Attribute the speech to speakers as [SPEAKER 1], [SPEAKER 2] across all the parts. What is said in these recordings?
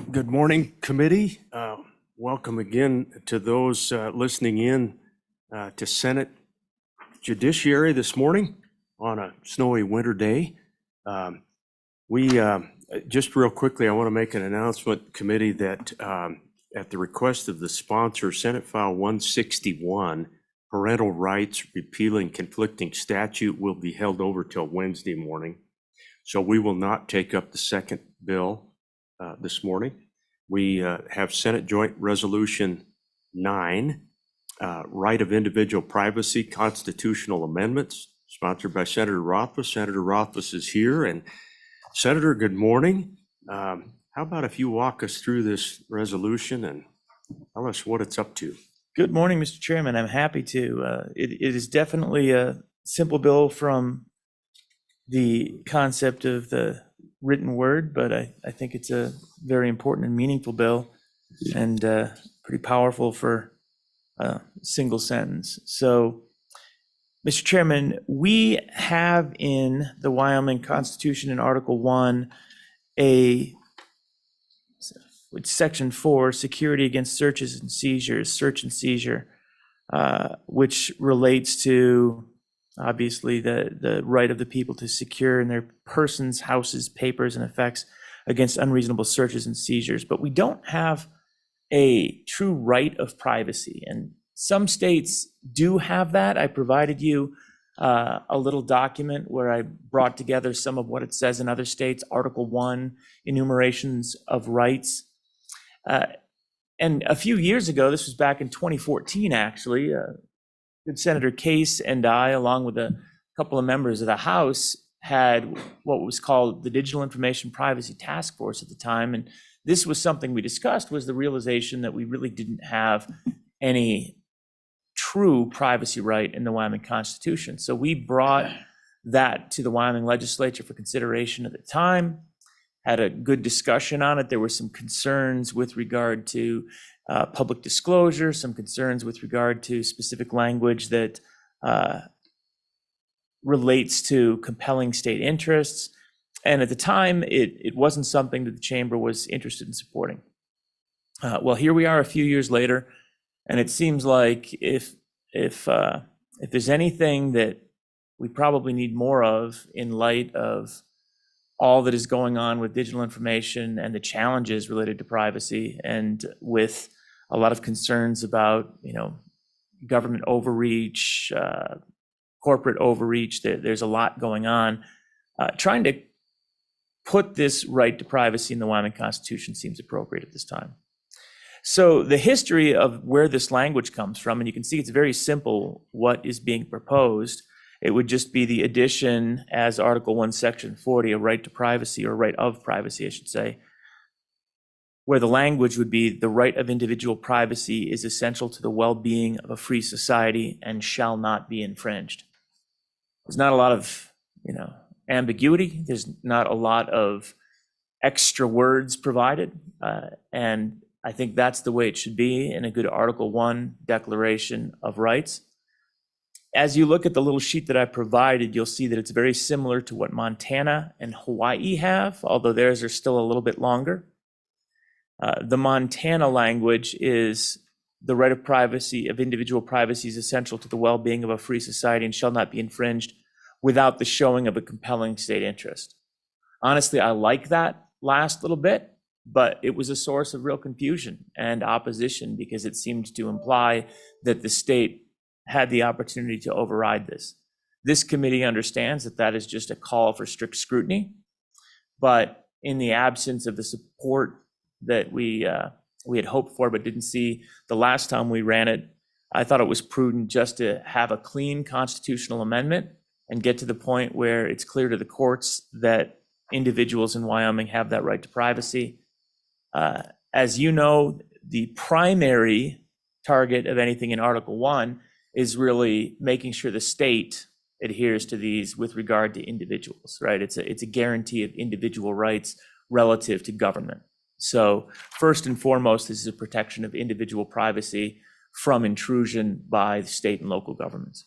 [SPEAKER 1] Good morning, committee. Welcome again to those listening in to Senate Judiciary this morning on a snowy winter day. We just real quickly, I want to make an announcement, committee, that at the request of the sponsor, Senate File 161, parental rights repealing conflicting statute, will be held over till Wednesday morning. So we will not take up the second bill this morning. We have Senate Joint Resolution 9, Right of Individual Privacy Constitutional Amendments, sponsored by Senator Rothfuss. Senator Rothfuss is here. And Senator, good morning. How about if you walk us through this resolution and tell us what it's up to?
[SPEAKER 2] Good morning, Mr. Chairman. I'm happy to. It is definitely a simple bill from the concept of the written word, but I think it's a very important and meaningful bill, and pretty powerful for a single sentence. So, Mr. Chairman, we have in the Wyoming Constitution in Article 1 Section 4, security against searches and seizures, search and seizure, which relates to obviously the right of the people to secure in their persons, houses, papers, and effects against unreasonable searches and seizures. But we don't have a true right of privacy, and some states do have that. I provided you a little document where I brought together some of what it says in other states, Article 1, enumerations of rights. And a few years ago, this was back in 2014, actually, Senator Case and I, along with a couple of members of the House, had what was called the Digital Information Privacy Task Force at the time. And this was something we discussed, was the realization that we really didn't have any true privacy right in the Wyoming Constitution. So we brought that to the Wyoming legislature for consideration at the time, had a good discussion on it. There were some concerns with regard to public disclosure, some concerns with regard to specific language that relates to compelling state interests. And at the time, it wasn't something that the chamber was interested in supporting. Well, here we are a few years later, and it seems like if there's anything that we probably need more of in light of all that is going on with digital information and the challenges related to privacy, and with a lot of concerns about, government overreach, corporate overreach. There's a lot going on. Trying to put this right to privacy in the Wyoming Constitution seems appropriate at this time. So the history of where this language comes from, and you can see it's very simple what is being proposed. It would just be the addition as Article 1, Section 40, a right to privacy, or right of privacy, I should say, where the language would be the right of individual privacy is essential to the well-being of a free society and shall not be infringed. There's not a lot of, ambiguity. There's not a lot of extra words provided. And I think that's the way it should be in a good Article 1 Declaration of Rights. As you look at the little sheet that I provided, you'll see that it's very similar to what Montana and Hawaii have, although theirs are still a little bit longer. The Montana language is the right of privacy, of individual privacy, is essential to the well-being of a free society and shall not be infringed without the showing of a compelling state interest. Honestly, I like that last little bit, but it was a source of real confusion and opposition because it seemed to imply that the state had the opportunity to override this. This committee understands that that is just a call for strict scrutiny, but in the absence of the support that we had hoped for but didn't see the last time we ran it, I thought it was prudent just to have a clean constitutional amendment and get to the point where it's clear to the courts that individuals in Wyoming have that right to privacy. As you know, the primary target of anything in Article 1 is really making sure the state adheres to these with regard to individuals, right? It's a guarantee of individual rights relative to government. So first and foremost, this is a protection of individual privacy from intrusion by the state and local governments.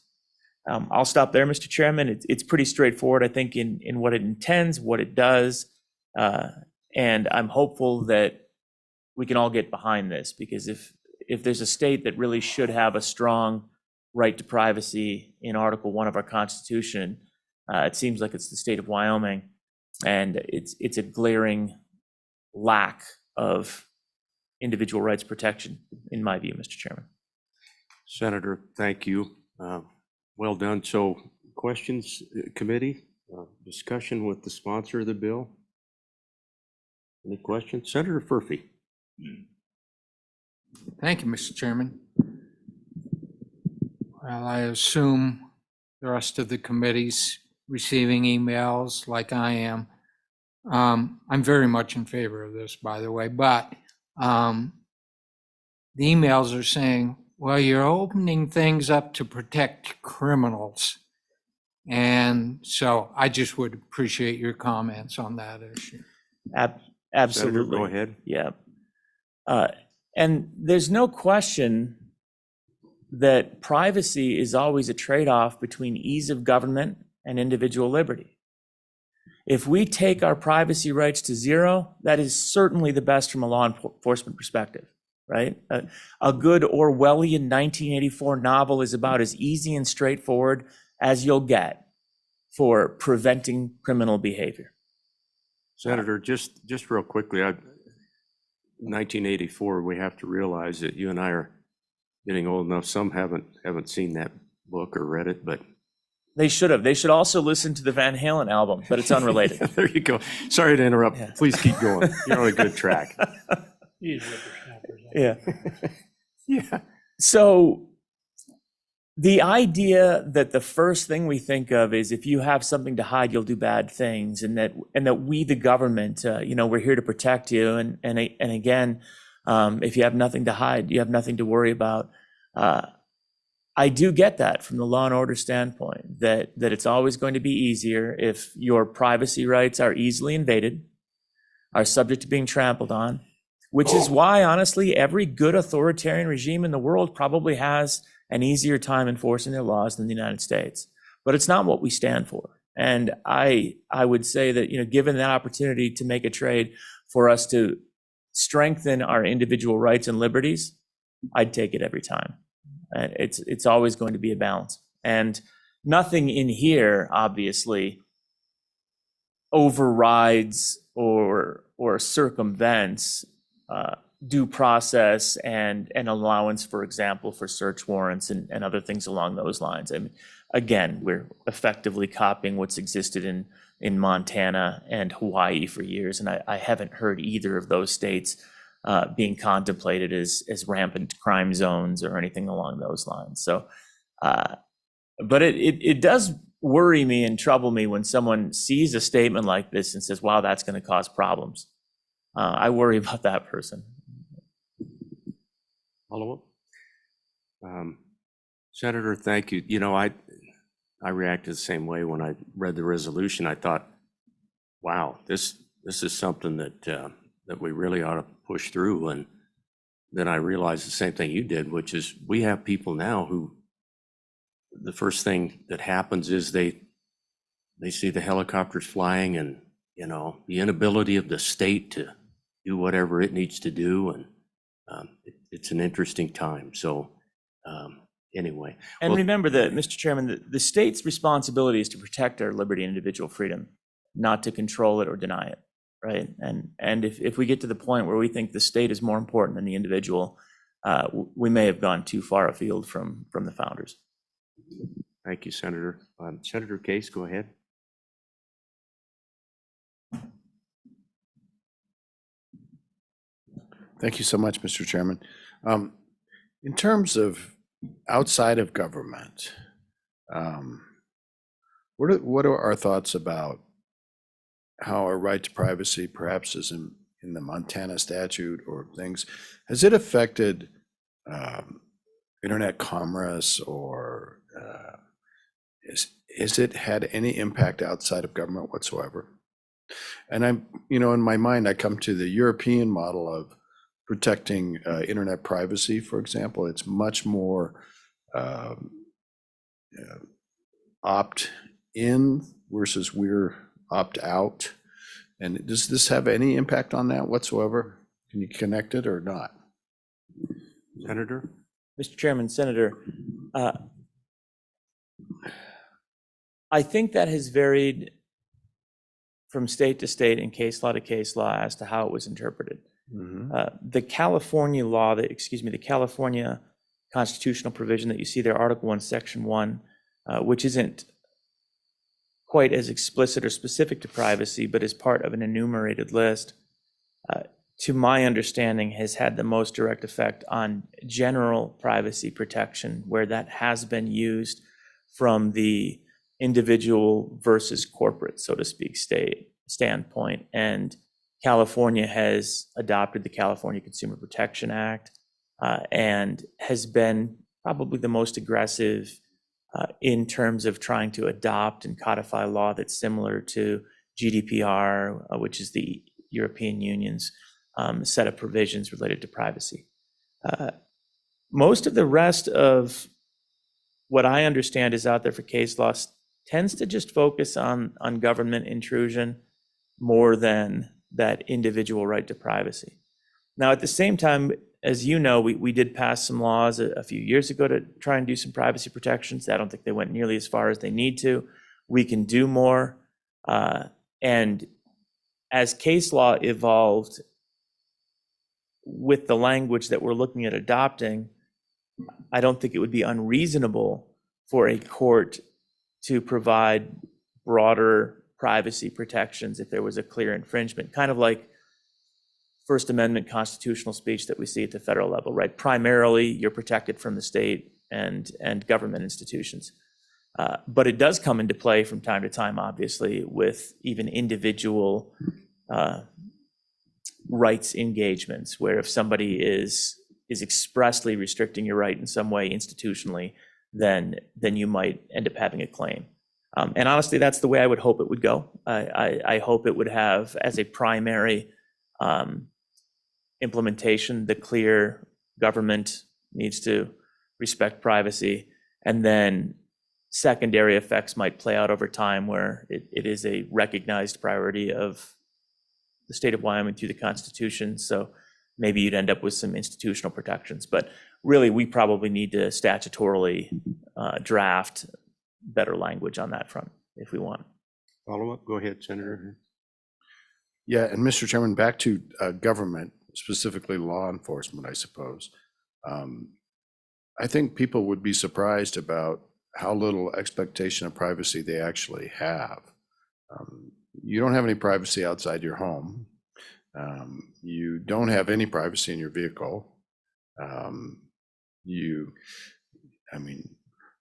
[SPEAKER 2] I'll stop there, Mr. Chairman. It's pretty straightforward, I think, in what it intends, what it does, and I'm hopeful that we can all get behind this, because if there's a state that really should have a strong right to privacy in Article 1 of our Constitution, it seems like it's the state of Wyoming, and it's a glaring lack of individual rights protection, in my view, Mr. Chairman.
[SPEAKER 1] Senator, thank you. Well done. So questions, committee, discussion with the sponsor of the bill? Any questions? Senator Furphy.
[SPEAKER 3] Thank you, Mr. Chairman. Well, I assume the rest of the committee's receiving emails like I am. I'm very much in favor of this, by the way, but the emails are saying, well, you're opening things up to protect criminals. And so I just would appreciate your comments on that issue.
[SPEAKER 2] Absolutely.
[SPEAKER 1] Senator, go ahead.
[SPEAKER 2] Yeah. And there's no question that privacy is always a trade-off between ease of government and individual liberty. If we take our privacy rights to zero, that is certainly the best from a law enforcement perspective, right? A good Orwellian 1984 novel is about as easy and straightforward as you'll get for preventing criminal behavior.
[SPEAKER 1] Senator, just real quickly, 1984, we have to realize that you and I are getting old enough. Some haven't seen that book or read it, but
[SPEAKER 2] They should have. They should also listen to the Van Halen album, but it's unrelated.
[SPEAKER 1] there you go. Sorry to interrupt.
[SPEAKER 2] Yeah.
[SPEAKER 1] Please keep going. You're on a good track.
[SPEAKER 2] Yeah.
[SPEAKER 1] Yeah.
[SPEAKER 2] So the idea that the first thing we think of is if you have something to hide, you'll do bad things, and that we, the government, we're here to protect you. And again, if you have nothing to hide, you have nothing to worry about. I do get that from the law and order standpoint, that it's always going to be easier if your privacy rights are easily invaded, are subject to being trampled on, which is why, honestly, every good authoritarian regime in the world probably has an easier time enforcing their laws than the United States. But it's not what we stand for. And I would say that, given that opportunity to make a trade for us to strengthen our individual rights and liberties, I'd take it every time. And it's always going to be a balance. And nothing in here, obviously, overrides or circumvents due process and an allowance, for example, for search warrants and other things along those lines. I mean, again, we're effectively copying what's existed in Montana and Hawaii for years, and I haven't heard either of those states being contemplated as rampant crime zones or anything along those lines. So, but it does worry me and trouble me when someone sees a statement like this and says, wow, that's going to cause problems. I worry about that person.
[SPEAKER 1] Follow up? Senator, thank you. I reacted the same way when I read the resolution. I thought, wow, this is something that we really ought to push through. And then I realized the same thing you did, which is we have people now who the first thing that happens is they see the helicopters flying and, the inability of the state to do whatever it needs to do. And it's an interesting time. So anyway.
[SPEAKER 2] And
[SPEAKER 1] well,
[SPEAKER 2] remember that, Mr. Chairman, the state's responsibility is to protect our liberty and individual freedom, not to control it or deny it, right? And if we get to the point where we think the state is more important than the individual, we may have gone too far afield from the founders.
[SPEAKER 1] Thank you, Senator. Senator Case, go ahead.
[SPEAKER 4] Thank you so much, Mr. Chairman. In terms of outside of government, what are our thoughts about how our right to privacy perhaps is in the Montana statute or things? Has it affected internet commerce, or has it had any impact outside of government whatsoever? And I'm, in my mind, I come to the European model of protecting internet privacy, for example. It's much more opt-in versus we're opt-out. And does this have any impact on that whatsoever? Can you connect it or not?
[SPEAKER 1] Senator?
[SPEAKER 2] Mr. Chairman, Senator, I think that has varied from state to state and case law to case law as to how it was interpreted. The California law, the California constitutional provision that you see there, Article 1, Section 1, which isn't quite as explicit or specific to privacy, but is part of an enumerated list, to my understanding, has had the most direct effect on general privacy protection, where that has been used from the individual versus corporate, so to speak, standpoint. And California has adopted the California Consumer Protection Act and has been probably the most aggressive in terms of trying to adopt and codify law that's similar to GDPR, which is the European Union's set of provisions related to privacy. Most of the rest of what I understand is out there for case law tends to just focus on government intrusion more than that individual right to privacy. Now, at the same time, as you know, we did pass some laws a few years ago to try and do some privacy protections. I don't think they went nearly as far as they need to. We can do more. And as case law evolved with the language that we're looking at adopting, I don't think it would be unreasonable for a court to provide broader privacy protections if there was a clear infringement, kind of like First Amendment constitutional speech that we see at the federal level, right? Primarily, you're protected from the state and government institutions. But it does come into play from time to time, obviously, with even individual rights engagements, where if somebody is expressly restricting your right in some way institutionally, then you might end up having a claim. And honestly, that's the way I would hope it would go. I hope it would have as a primary implementation the clear government needs to respect privacy, and then secondary effects might play out over time where it is a recognized priority of the state of Wyoming through the Constitution. So maybe you'd end up with some institutional protections. But really, we probably need to statutorily draft better language on that front if we want.
[SPEAKER 1] Follow up? Go ahead, Senator.
[SPEAKER 4] Yeah, and Mr. Chairman, back to government, specifically law enforcement, I suppose. I think people would be surprised about how little expectation of privacy they actually have. You don't have any privacy outside your home. You don't have any privacy in your vehicle.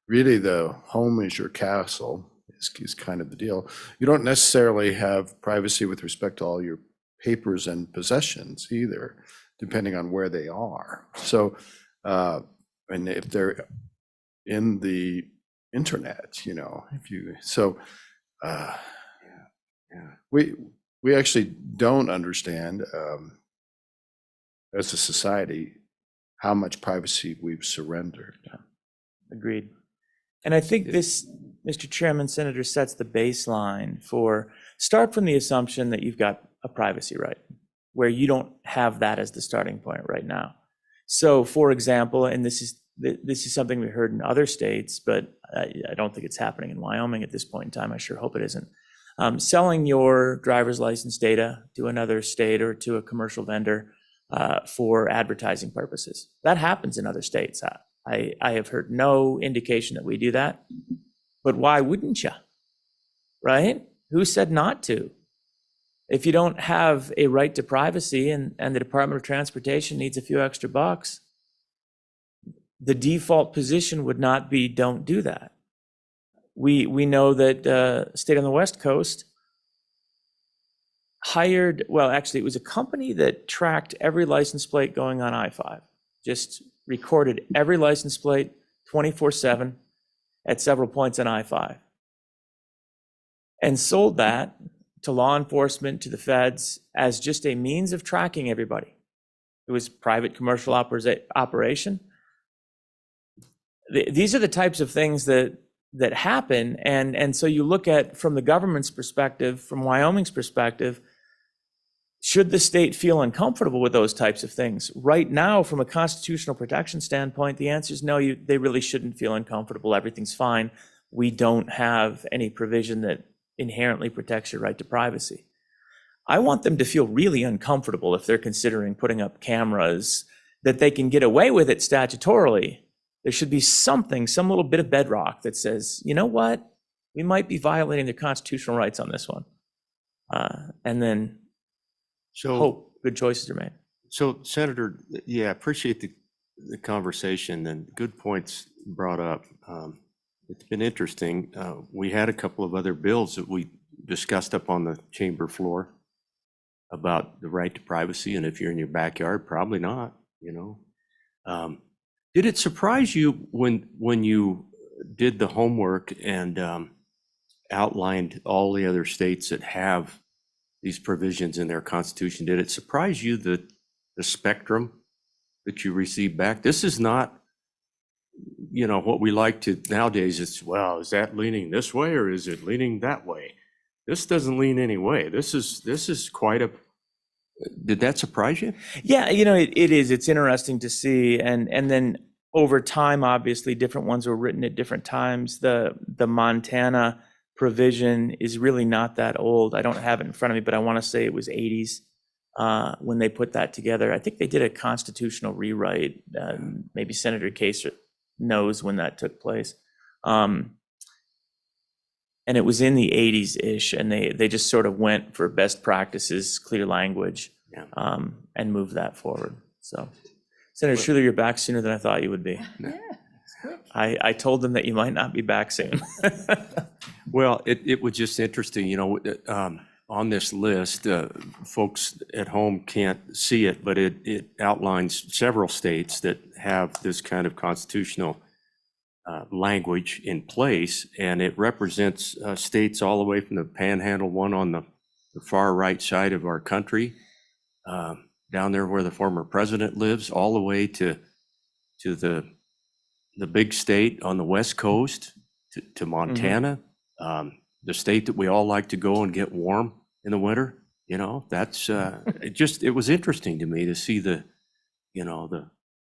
[SPEAKER 4] Really the home is your castle is kind of the deal. You don't necessarily have privacy with respect to all your papers and possessions either, depending on where they are. So, and if they're in the internet, we actually don't understand as a society how much privacy we've surrendered.
[SPEAKER 2] Agreed. And I think this, Mr. Chairman, Senator, sets the baseline for start from the assumption that you've got a privacy right, where you don't have that as the starting point right now. So, for example, and this is something we heard in other states, but I don't think it's happening in Wyoming at this point in time. I sure hope it isn't. Selling your driver's license data to another state or to a commercial vendor for advertising purposes. That happens in other states. I have heard no indication that we do that, but why wouldn't you, right? Who said not to? If you don't have a right to privacy and the Department of Transportation needs a few extra bucks, the default position would not be don't do that. We know that state on the West Coast hired, well, actually, it was a company that tracked every license plate going on I-5, just recorded every license plate 24/7 at several points on I-5, and sold that to law enforcement, to the feds, as just a means of tracking everybody. It was private commercial operation. These are the types of things that happen, and so you look at, from the government's perspective, from Wyoming's perspective, should the state feel uncomfortable with those types of things? Right now, from a constitutional protection standpoint, the answer is no, they really shouldn't feel uncomfortable. Everything's fine. We don't have any provision that inherently protects your right to privacy. I want them to feel really uncomfortable if they're considering putting up cameras, that they can get away with it statutorily. There should be something, some little bit of bedrock that says, you know what, we might be violating their constitutional rights on this one. And then hope good choices are made.
[SPEAKER 1] So Senator, yeah, appreciate the conversation and good points brought up. It's been interesting. We had a couple of other bills that we discussed up on the chamber floor about the right to privacy, and if you're in your backyard, probably not, you know. Did it surprise you when you did the homework and outlined all the other states that have these provisions in their constitution? Did it surprise you that the spectrum that you received back? This is not, you know, what we like to nowadays. It's, well, is that leaning this way or is it leaning that way? This doesn't lean any way. This is quite a. Did that surprise you?
[SPEAKER 2] Yeah, you know, it is. It's interesting to see, and then over time, obviously, different ones were written at different times. The Montana provision is really not that old. I don't have it in front of me, but I want to say it was 80s when they put that together. I think they did a constitutional rewrite. Maybe Senator Case knows when that took place. And it was in the 80s-ish, and they just sort of went for best practices, clear language, and moved that forward. So, Senator Schuler, you're back sooner than I thought you would be.
[SPEAKER 5] Yeah, it's good.
[SPEAKER 2] I told them that you might not be back soon.
[SPEAKER 1] Well, it was just interesting, you know, on this list, folks at home can't see it, but it outlines several states that have this kind of constitutional language in place, and it represents states all the way from the Panhandle, one on the far right side of our country, down there where the former president lives, all the way to the big state on the West Coast, to Montana, the state that we all like to go and get warm in the winter. You know, that's it was interesting to me to see the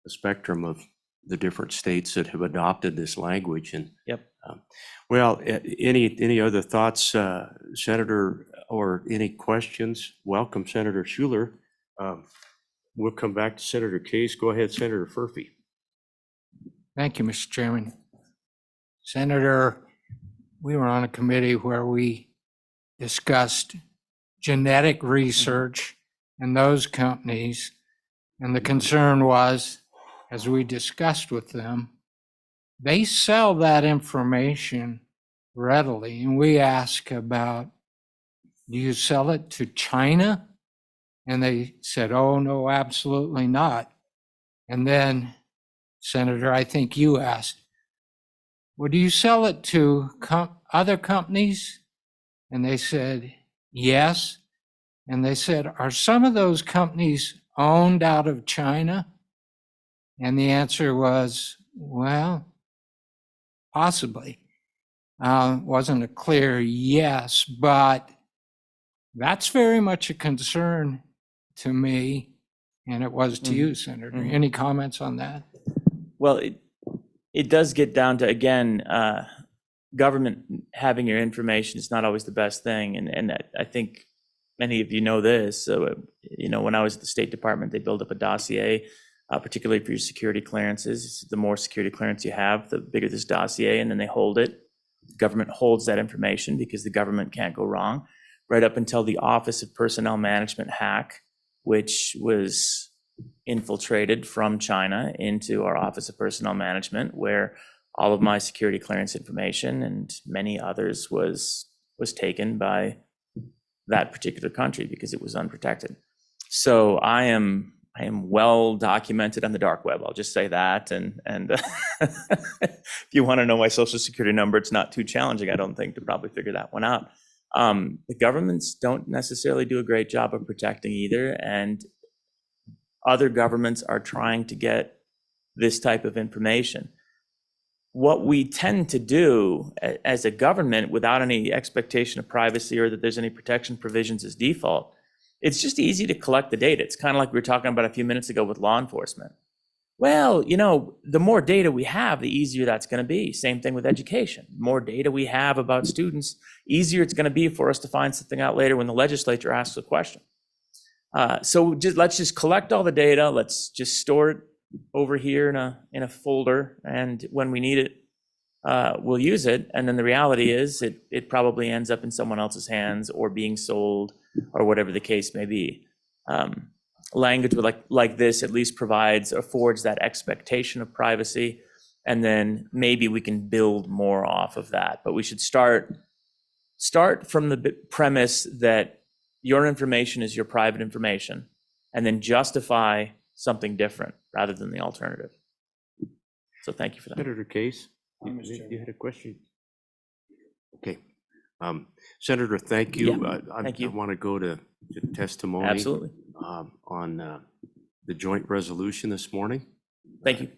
[SPEAKER 1] spectrum of the different states that have adopted this language. And well, any other thoughts, Senator, or any questions? Welcome, Senator Schuler. We'll come back to Senator Case. Go ahead, Senator Furphy.
[SPEAKER 3] Thank you, Mr. Chairman. Senator, we were on a committee where we discussed genetic research and those companies, and the concern was, as we discussed with them, they sell that information readily. And we ask about, do you sell it to China? And they said, oh, no, absolutely not. And then, Senator, I think you asked, well, do you sell it to other companies? And they said, yes. And they said, are some of those companies owned out of China? And the answer was, well, possibly. Wasn't a clear yes, but that's very much a concern to me, and it was to you, Senator. Any comments on that?
[SPEAKER 2] Well, it does get down to, again, government having your information is not always the best thing. And I think many of you know this. So, you know, when I was at the State Department, they built up a dossier, particularly for your security clearances. The more security clearance you have, the bigger this dossier, and then they hold it. The government holds that information because the government can't go wrong, right up until the Office of Personnel Management hack, which was infiltrated from China into our Office of Personnel Management, where all of my security clearance information and many others was taken by that particular country because it was unprotected. So I am well documented on the dark web. I'll just say that. And if you want to know my social security number, it's not too challenging, I don't think, to probably figure that one out. The governments don't necessarily do a great job of protecting either, and other governments are trying to get this type of information. What we tend to do as a government, without any expectation of privacy or that there's any protection provisions as default, it's just easy to collect the data. It's kind of like we were talking about a few minutes ago with law enforcement. Well, you know, the more data we have, the easier that's going to be. Same thing with education. The more data we have about students, easier it's going to be for us to find something out later when the legislature asks a question. So let's just collect all the data. Let's just store it over here in a folder, and when we need it, we'll use it. And then the reality is, it probably ends up in someone else's hands or being sold or whatever the case may be. Language like this at least affords that expectation of privacy, and then maybe we can build more off of that. But we should start from the premise that your information is your private information, and then justify something different rather than the alternative. So thank you for that.
[SPEAKER 1] Senator Case, you had a question? Okay. Senator, thank you.
[SPEAKER 2] thank you.
[SPEAKER 1] I want to go to testimony.
[SPEAKER 2] Absolutely.
[SPEAKER 1] On the joint resolution this morning.
[SPEAKER 2] Thank you.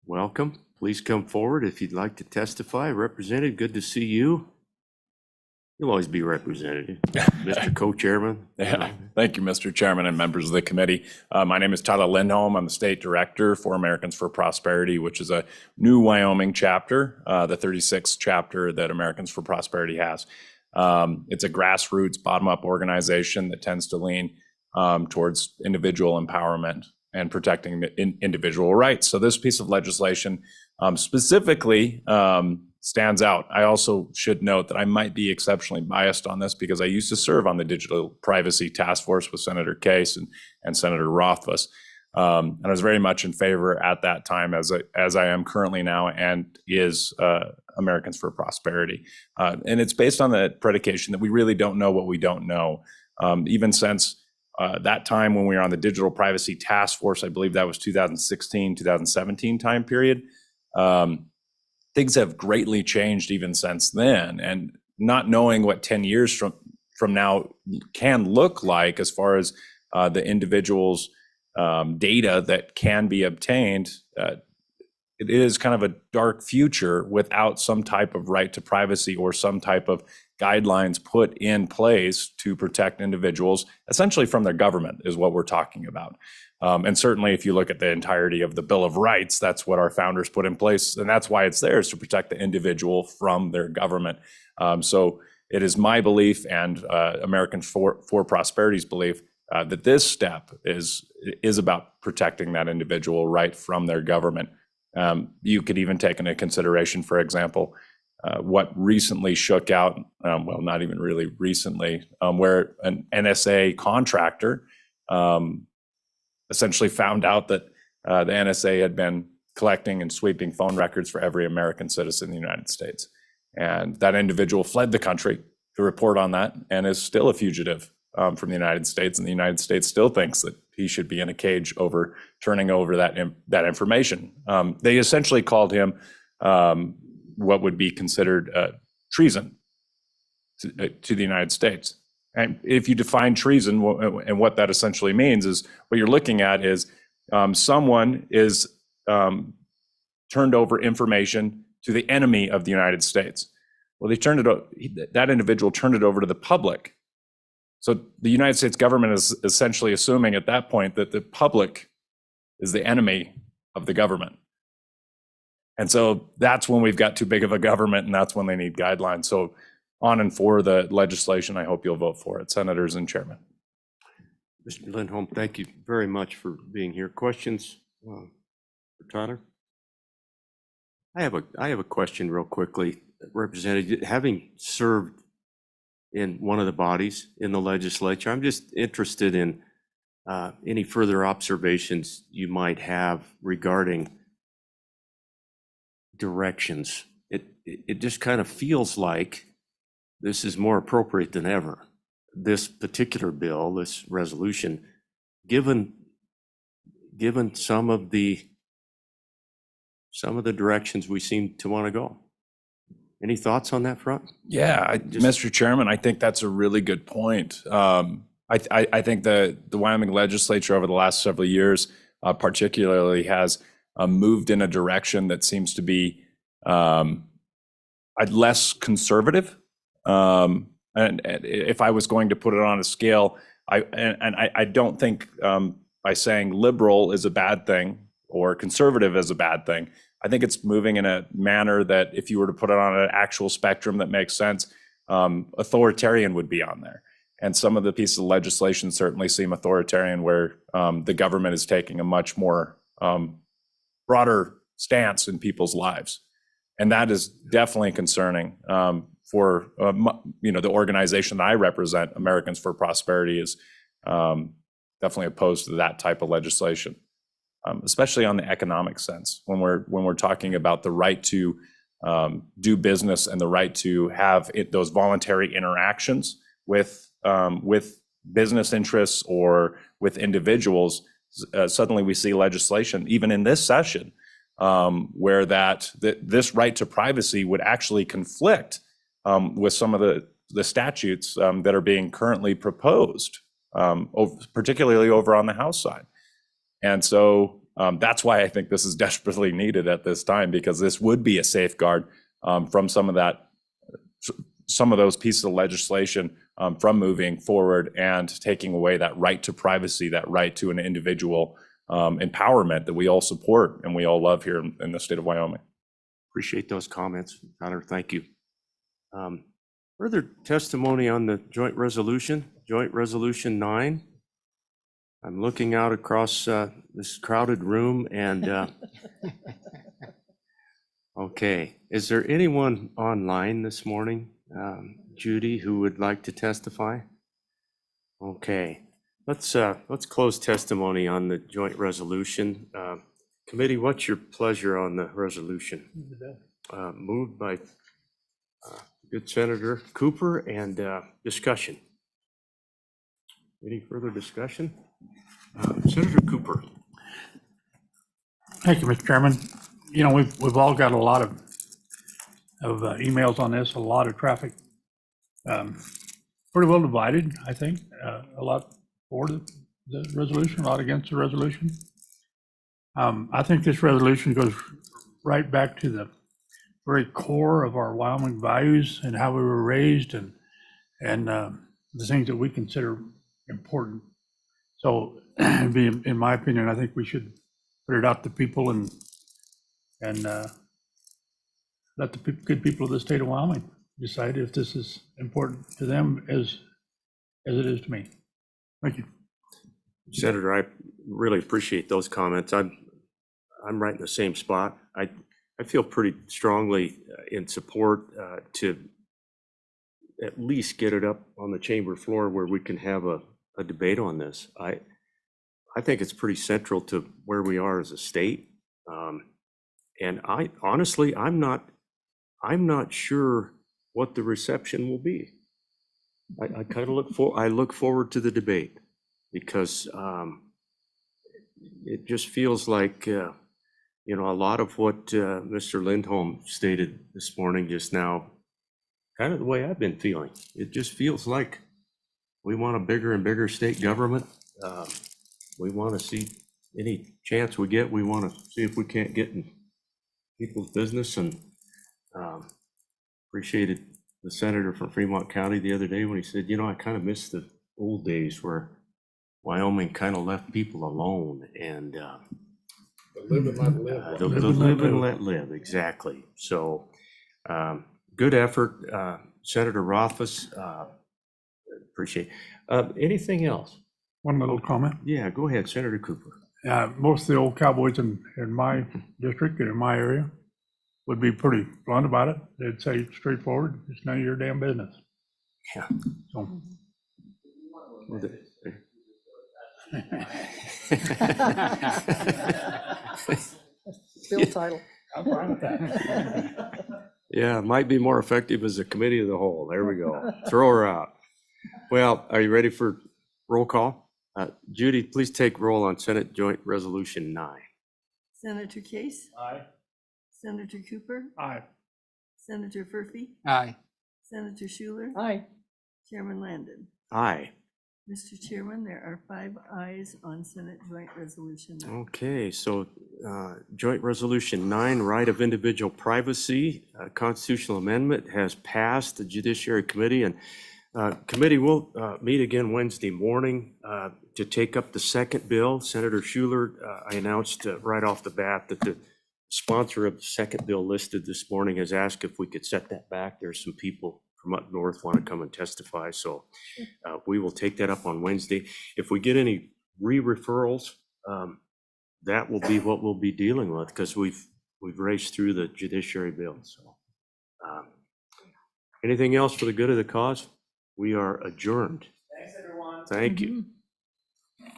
[SPEAKER 1] Welcome. Please come forward if you'd like to testify. Representative, good to see you. You'll always be representative. Mr. Co-Chairman.
[SPEAKER 5] Yeah. Thank you, Mr. Chairman and members of the committee. My name is Tyler Lindholm. I'm the state director for Americans for Prosperity, which is a new Wyoming chapter, the 36th chapter that Americans for Prosperity has. It's a grassroots, bottom-up organization that tends to lean towards individual empowerment and protecting the individual rights. So this piece of legislation specifically stands out. I also should note that I might be exceptionally biased on this because I used to serve on the Digital Privacy Task Force with Senator Case and Senator Rothfuss. And I was very much in favor at that time, as I am currently now, and is Americans for Prosperity. And it's based on the predication that we really don't know what we don't know. Even since that time when we were on the Digital Privacy Task Force, I believe that was 2016, 2017 time period, things have greatly changed even since then. And not knowing what 10 years from now can look like as far as the individual's data that can be obtained, it is kind of a dark future without some type of right to privacy or some type of guidelines put in place to protect individuals, essentially from their government, is what we're talking about. And certainly if you look at the entirety of the Bill of Rights, that's what our founders put in place, and that's why it's there, is to protect the individual from their government. So it is my belief and Americans for Prosperity's belief that this step is about protecting that individual right from their government. You could even take into consideration, for example, what recently shook out, well, not even really recently, where an NSA contractor essentially found out that the NSA had been collecting and sweeping phone records for every American citizen in the United States. And that individual fled the country to report on that and is still a fugitive from the United States. And the United States still thinks that he should be in a cage over turning over that information. They essentially called him what would be considered treason to the United States. And if you define treason, and what that essentially means is, what you're looking at is someone is turned over information to the enemy of the United States. Well, that individual turned it over to the public. So the United States government is essentially assuming at that point that the public is the enemy of the government. And so that's when we've got too big of a government, and that's when they need guidelines. So on and for the legislation, I hope you'll vote for it, senators and chairman.
[SPEAKER 1] Mr. Lindholm, thank you very much for being here. Questions for Tyler? I have a question real quickly. Representative, having served in one of the bodies in the legislature, I'm just interested in any further observations you might have regarding directions. It just kind of feels like this is more appropriate than ever. This particular bill, this resolution, given some of the directions we seem to want to go. Any thoughts on that front?
[SPEAKER 5] Yeah, Mr. Chairman, I think that's a really good point. I think the Wyoming legislature over the last several years particularly has moved in a direction that seems to be less conservative And if I was going to put it on a scale, I don't think by saying liberal is a bad thing or conservative is a bad thing. I think it's moving in a manner that if you were to put it on an actual spectrum that makes sense, authoritarian would be on there. And some of the pieces of legislation certainly seem authoritarian, where the government is taking a much more broader stance in people's lives. And that is definitely concerning for the organization that I represent. Americans for Prosperity is definitely opposed to that type of legislation, especially on the economic sense. When we're talking about the right to do business and the right to have those voluntary interactions with business interests or with individuals, suddenly we see legislation, even in this session, where this right to privacy would actually conflict with some of the statutes that are being currently proposed, particularly over on the House side. And so that's why I think this is desperately needed at this time, because this would be a safeguard from some of those pieces of legislation from moving forward and taking away that right to privacy, that right to an individual empowerment that we all support and we all love here in the state of Wyoming.
[SPEAKER 1] Appreciate those comments, Connor. Thank you. Further testimony on the joint resolution 9. I'm looking out across this crowded room and okay, is there anyone online this morning, Judy, who would like to testify? Okay, let's close testimony on the joint resolution. Committee, what's your pleasure on the resolution? Moved by good Senator Cooper, and discussion. Any further discussion? Senator Cooper.
[SPEAKER 6] Thank you, Mr. Chairman. You know, we've all got a lot of emails on this, a lot of traffic. Pretty well divided, I think. A lot for the resolution, a lot against the resolution. I think this resolution goes right back to the very core of our Wyoming values and how we were raised, and the things that we consider important. So, in my opinion, I think we should put it out to people and let the good people of the state of Wyoming decide if this is important to them as it is to me. Thank you.
[SPEAKER 1] Senator, I really appreciate those comments. I'm right in the same spot. I feel pretty strongly in support to at least get it up on the chamber floor where we can have a debate on this. I think it's pretty central to where we are as a state. And I honestly, I'm not sure what the reception will be. I kind of look forward to the debate, because it just feels like a lot of what Mr. Lindholm stated this morning just now, kind of the way I've been feeling. It just feels like we want a bigger and bigger state government. We want to see any chance we get. We want to see if we can't get in people's business. And appreciated the senator from Fremont County the other day when he said, I kind of miss the old days where Wyoming kind of left people alone and
[SPEAKER 4] Live and let live.
[SPEAKER 1] live and let live, exactly. So good effort, Senator Rothfuss. Appreciate it. Anything else?
[SPEAKER 6] One little comment.
[SPEAKER 1] Yeah, go ahead, Senator Cooper.
[SPEAKER 6] Most of the old cowboys in my district and in my area would be pretty blunt about it. They'd say straightforward, it's none of your damn business.
[SPEAKER 1] Yeah.
[SPEAKER 6] So.
[SPEAKER 7] Bill title.
[SPEAKER 6] I'm fine with that.
[SPEAKER 1] Yeah, it might be more effective as a committee of the whole. There we go. Throw her out. Well, are you ready for roll call? Judy, please take roll on Senate Joint Resolution 9.
[SPEAKER 7] Senator Case?
[SPEAKER 6] Aye.
[SPEAKER 7] Senator Cooper?
[SPEAKER 6] Aye.
[SPEAKER 7] Senator Furphy?
[SPEAKER 3] Aye.
[SPEAKER 7] Senator Schuler?
[SPEAKER 8] Aye.
[SPEAKER 7] Chairman Landon?
[SPEAKER 1] Aye.
[SPEAKER 7] Mr. Chairman, there are 5 ayes on Senate Joint Resolution 9.
[SPEAKER 1] Okay, so Joint Resolution 9, Right of Individual Privacy, Constitutional Amendment, has passed the Judiciary Committee, and Committee will meet again Wednesday morning to take up the second bill. Senator Schuler, I announced right off the bat that the sponsor of the second bill listed this morning has asked if we could set that back. There's some people from up north want to come and testify, so we will take that up on Wednesday. If we get any re-referrals, that will be what we'll be dealing with, because we've raced through the judiciary bill. So, anything else for the good of the cause? We are adjourned.
[SPEAKER 2] Thanks, everyone.
[SPEAKER 1] Thank you.